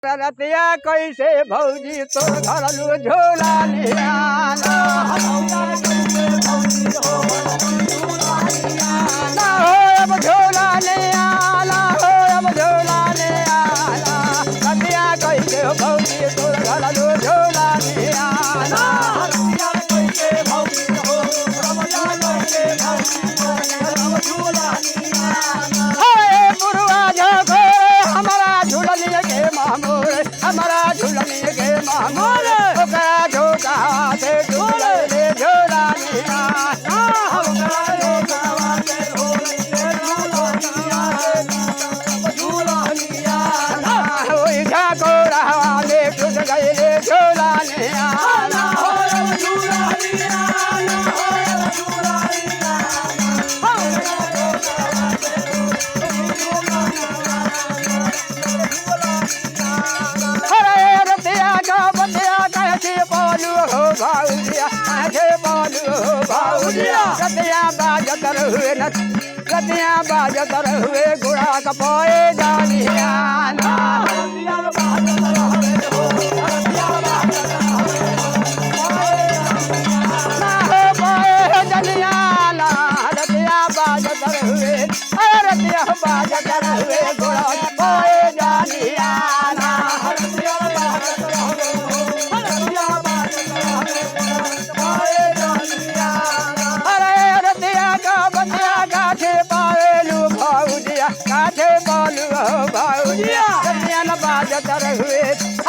रतिया कैसे भौजी तो घरलू झोला लियाना ना हो अब झोला लियाना हो अब झोला लियाना रतिया कैसे भौजी तो घरलू झोला लियाना हमारा झूलनी के मामूल ओकरा झोका से झूले झोला टूट गए झोला रतिया बाजत हुए गुड़ा कपोए जानिया रतिया बाजत हुए गुड़ा कपोए जानिया काठे बोलू भाऊजिया बाजत हुए